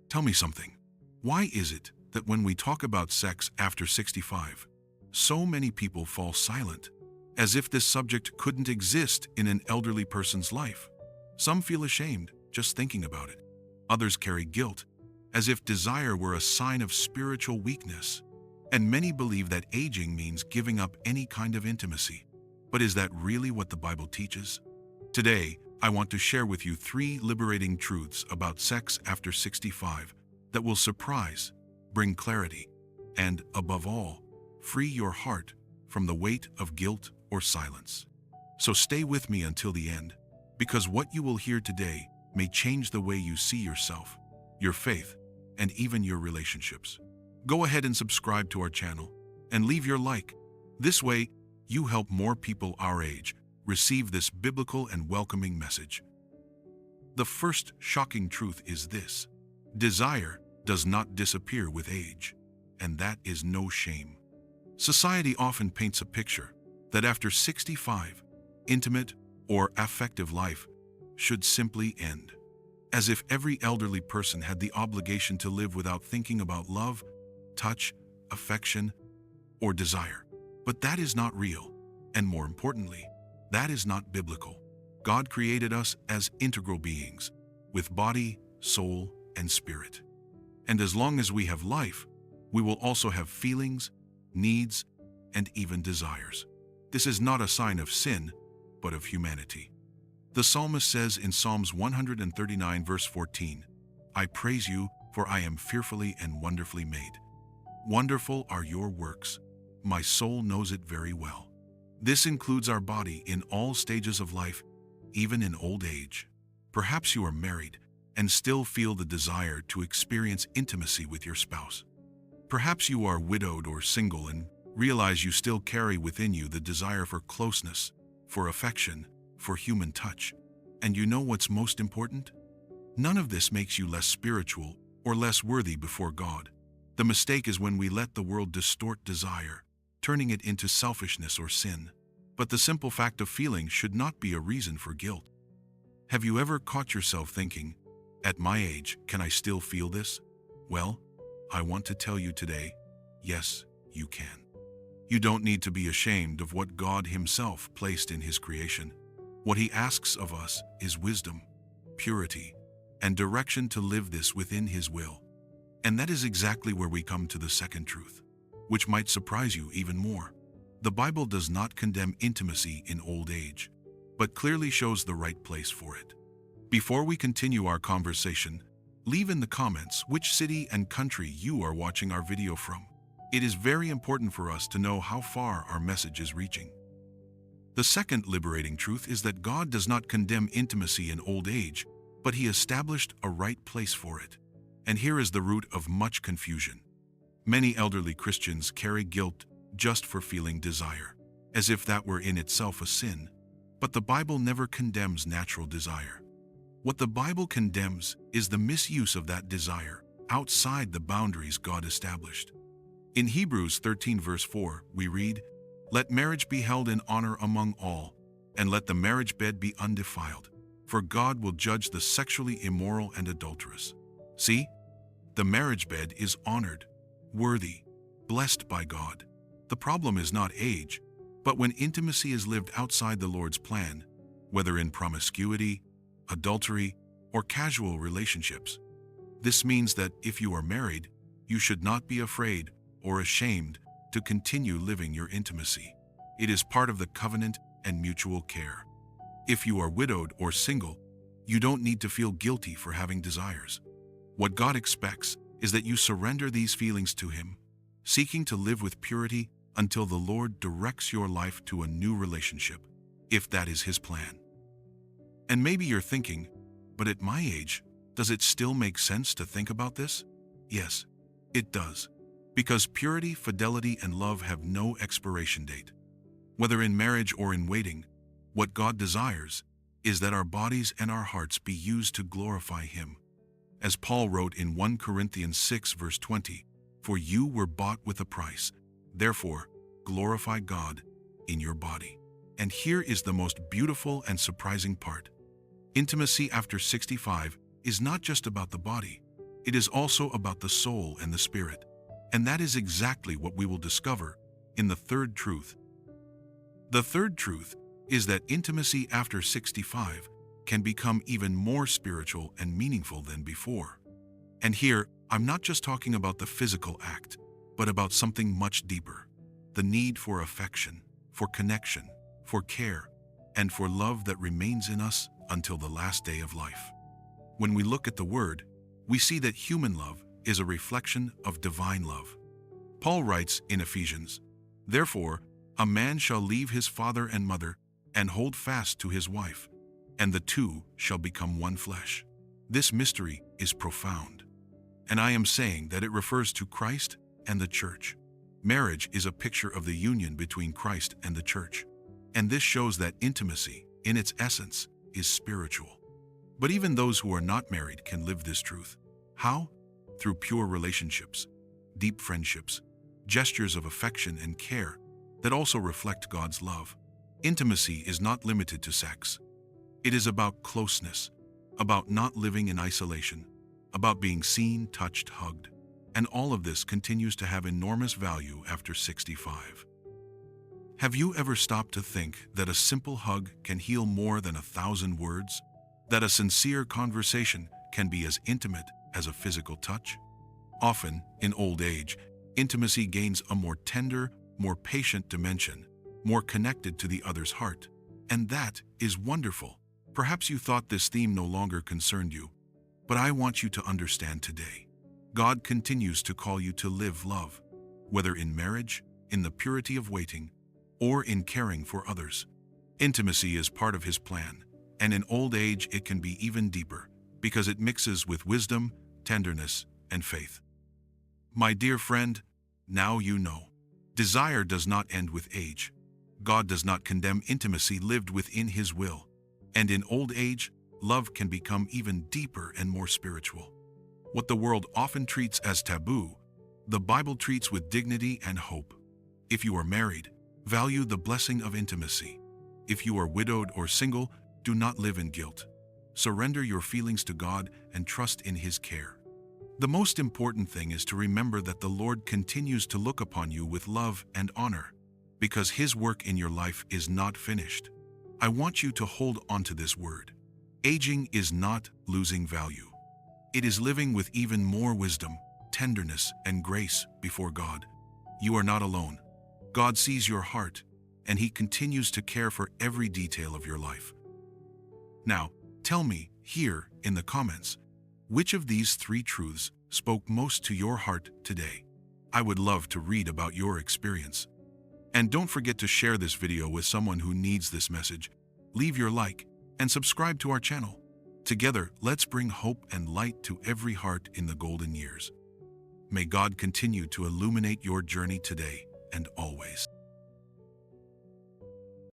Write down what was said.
Tell me something. Why is it that when we talk about sex after 65, so many people fall silent, as if this subject couldn't exist in an elderly person's life? Some feel ashamed just thinking about it. Others carry guilt, as if desire were a sign of spiritual weakness. And many believe that aging means giving up any kind of intimacy. But is that really what the Bible teaches? Today, I want to share with you 3 liberating truths about sex after 65 that will surprise, bring clarity, and, above all, free your heart from the weight of guilt or silence. So stay with me until the end, because what you will hear today may change the way you see yourself, your faith, and even your relationships. Go ahead and subscribe to our channel and leave your like. This way, you help more people our age receive this biblical and welcoming message. The first shocking truth is this: desire does not disappear with age, and that is no shame. Society often paints a picture that after 65, intimate or affective life should simply end, as if every elderly person had the obligation to live without thinking about love, touch, affection, or desire. But that is not real, and more importantly, that is not biblical. God created us as integral beings, with body, soul, and spirit. And as long as we have life, we will also have feelings, needs, and even desires. This is not a sign of sin, but of humanity. The psalmist says in Psalms 139 verse 14, "I praise you, for I am fearfully and wonderfully made. Wonderful are your works. My soul knows it very well." This includes our body in all stages of life, even in old age. Perhaps you are married and still feel the desire to experience intimacy with your spouse. Perhaps you are widowed or single and realize you still carry within you the desire for closeness, for affection, for human touch. And you know what's most important? None of this makes you less spiritual or less worthy before God. The mistake is when we let the world distort desire, turning it into selfishness or sin. But the simple fact of feeling should not be a reason for guilt. Have you ever caught yourself thinking, "At my age, can I still feel this?" Well, I want to tell you today, yes, you can. You don't need to be ashamed of what God Himself placed in His creation. What He asks of us is wisdom, purity, and direction to live this within His will. And that is exactly where we come to the second truth, which might surprise you even more. The Bible does not condemn intimacy in old age, but clearly shows the right place for it. Before we continue our conversation, leave in the comments which city and country you are watching our video from. It is very important for us to know how far our message is reaching. The second liberating truth is that God does not condemn intimacy in old age, but He established a right place for it. And here is the root of much confusion. Many elderly Christians carry guilt just for feeling desire, as if that were in itself a sin. But the Bible never condemns natural desire. What the Bible condemns is the misuse of that desire outside the boundaries God established. In Hebrews 13 verse 4, we read, "Let marriage be held in honor among all, and let the marriage bed be undefiled, for God will judge the sexually immoral and adulterous." See, the marriage bed is honored, worthy, blessed by God. The problem is not age, but when intimacy is lived outside the Lord's plan, whether in promiscuity, adultery, or casual relationships. This means that if you are married, you should not be afraid or ashamed to continue living your intimacy. It is part of the covenant and mutual care. If you are widowed or single, you don't need to feel guilty for having desires. What God expects is that you surrender these feelings to Him, seeking to live with purity until the Lord directs your life to a new relationship, if that is His plan. And maybe you're thinking, but at my age, does it still make sense to think about this? Yes, it does. Because purity, fidelity, and love have no expiration date. Whether in marriage or in waiting, what God desires is that our bodies and our hearts be used to glorify Him. As Paul wrote in 1 Corinthians 6 verse 20, "For you were bought with a price. Therefore, glorify God in your body." And here is the most beautiful and surprising part. Intimacy after 65 is not just about the body, it is also about the soul and the spirit. And that is exactly what we will discover in the third truth. The third truth is that intimacy after 65 can become even more spiritual and meaningful than before. And here, I'm not just talking about the physical act, but about something much deeper: the need for affection, for connection, for care, and for love that remains in us until the last day of life. When we look at the Word, we see that human love is a reflection of divine love. Paul writes in Ephesians, "Therefore, a man shall leave his father and mother and hold fast to his wife, and the two shall become one flesh." This mystery is profound, and I am saying that it refers to Christ and the church. Marriage is a picture of the union between Christ and the church, and this shows that intimacy, in its essence, is spiritual. But even those who are not married can live this truth. How? Through pure relationships, deep friendships, gestures of affection and care that also reflect God's love. Intimacy is not limited to sex. It is about closeness, about not living in isolation, about being seen, touched, hugged. And all of this continues to have enormous value after 65. Have you ever stopped to think that a simple hug can heal more than 1,000 words? That a sincere conversation can be as intimate as a physical touch? Often, in old age, intimacy gains a more tender, more patient dimension, more connected to the other's heart. And that is wonderful. Perhaps you thought this theme no longer concerned you, but I want you to understand today. God continues to call you to live love, whether in marriage, in the purity of waiting, or in caring for others. Intimacy is part of His plan, and in old age it can be even deeper, because it mixes with wisdom, tenderness, and faith. My dear friend, now you know. Desire does not end with age. God does not condemn intimacy lived within His will, and in old age, love can become even deeper and more spiritual. What the world often treats as taboo, the Bible treats with dignity and hope. If you are married, value the blessing of intimacy. If you are widowed or single, do not live in guilt. Surrender your feelings to God and trust in His care. The most important thing is to remember that the Lord continues to look upon you with love and honor, because His work in your life is not finished. I want you to hold on to this word. Aging is not losing value. It is living with even more wisdom, tenderness, and grace before God. You are not alone. God sees your heart, and He continues to care for every detail of your life. Now, tell me, here in the comments, which of these three truths spoke most to your heart today? I would love to read about your experience. And don't forget to share this video with someone who needs this message. Leave your like and subscribe to our channel. Together, let's bring hope and light to every heart in the golden years. May God continue to illuminate your journey today and always.